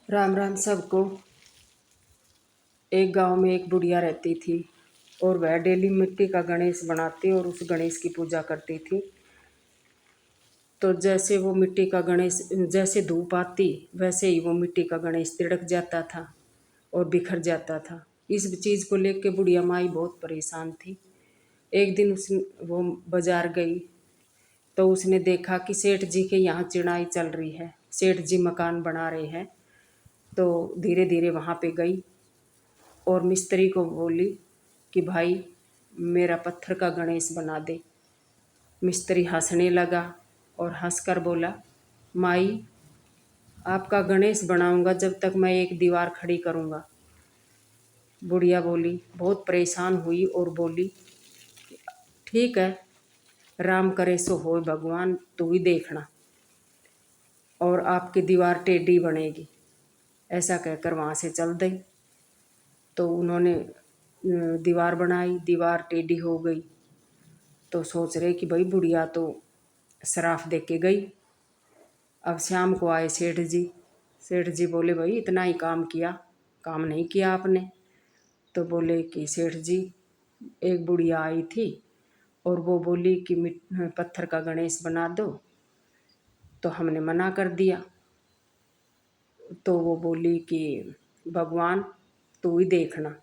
राम राम सबको। एक गांव में एक बुढ़िया रहती थी और वह डेली मिट्टी का गणेश बनाती और उस गणेश की पूजा करती थी। तो जैसे वो मिट्टी का गणेश, जैसे धूप आती वैसे ही वो मिट्टी का गणेश तिड़क जाता था और बिखर जाता था। इस चीज़ को लेकर बुढ़िया माई बहुत परेशान थी। एक दिन वो बाजार गई तो उसने देखा कि सेठ जी के यहाँ चिड़ाई चल रही है, सेठ जी मकान बना रहे हैं। तो धीरे धीरे वहाँ पे गई और मिस्त्री को बोली कि भाई मेरा पत्थर का गणेश बना दे। मिस्त्री हंसने लगा और हंसकर बोला, माई आपका गणेश बनाऊंगा जब तक मैं एक दीवार खड़ी करूंगा। बुढ़िया बोली, बहुत परेशान हुई और बोली, ठीक है, राम करे सो होए भगवान, तू ही देखना और आपकी दीवार टेढ़ी बनेगी। ऐसा कहकर वहाँ से चल दी। तो उन्होंने दीवार बनाई, दीवार टेढ़ी हो गई। तो सोच रहे कि भाई बुढ़िया तो शराफ दे के गई। अब शाम को आए सेठ जी। सेठ जी बोले, भाई इतना ही काम किया, काम नहीं किया आपने। तो बोले कि सेठ जी, एक बुढ़िया आई थी और वो बोली कि पत्थर का गणेश बना दो, तो हमने मना कर दिया। तो वो बोली कि भगवान तू ही देखना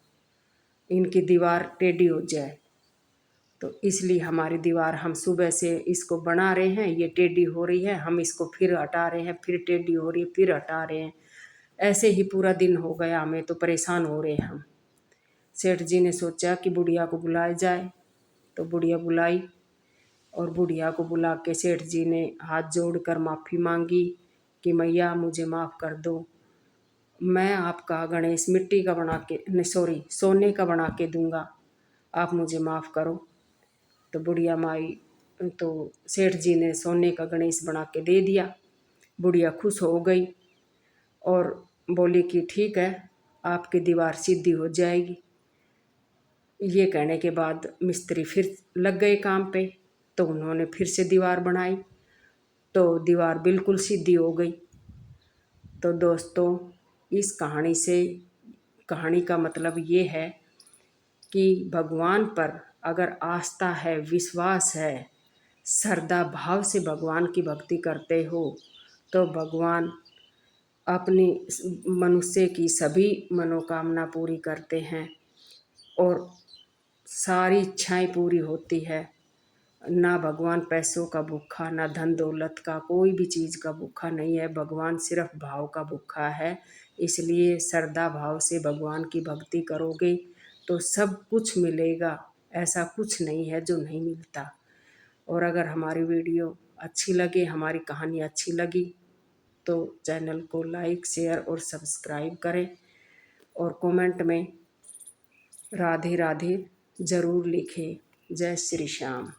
इनकी दीवार टेढ़ी हो जाए। तो इसलिए हमारी दीवार, हम सुबह से इसको बना रहे हैं, ये टेढ़ी हो रही है, हम इसको फिर हटा रहे हैं, फिर टेढ़ी हो रही है, फिर हटा रहे हैं। ऐसे ही पूरा दिन हो गया, हमें तो परेशान हो रहे हैं हम। सेठ जी ने सोचा कि बुढ़िया को बुलाया जाए। तो बुढ़िया बुलाई और बुढ़िया को बुला के सेठ जी ने हाथ जोड़कर माफ़ी मांगी कि मैया मुझे माफ़ कर दो, मैं आपका गणेश मिट्टी का बना के, सॉरी सोने का बना के दूंगा, आप मुझे माफ़ करो। तो बुढ़िया माई, तो सेठ जी ने सोने का गणेश बना के दे दिया। बुढ़िया खुश हो गई और बोली कि ठीक है, आपकी दीवार सीधी हो जाएगी। ये कहने के बाद मिस्त्री फिर लग गए काम पे। तो उन्होंने फिर से दीवार बनाई तो दीवार बिल्कुल सीधी हो गई। तो दोस्तों, इस कहानी का मतलब ये है कि भगवान पर अगर आस्था है, विश्वास है, श्रद्धा भाव से भगवान की भक्ति करते हो तो भगवान अपनी मनुष्य की सभी मनोकामना पूरी करते हैं और सारी इच्छाएं पूरी होती है। ना भगवान पैसों का भूखा, ना धन दौलत का, कोई भी चीज़ का भूखा नहीं है। भगवान सिर्फ भाव का भूखा है। इसलिए श्रद्धा भाव से भगवान की भक्ति करोगे तो सब कुछ मिलेगा। ऐसा कुछ नहीं है जो नहीं मिलता। और अगर हमारी वीडियो अच्छी लगे, हमारी कहानी अच्छी लगी तो चैनल को लाइक, शेयर और सब्सक्राइब करें और कमेंट में राधे राधे ज़रूर लिखें। जय श्री श्याम।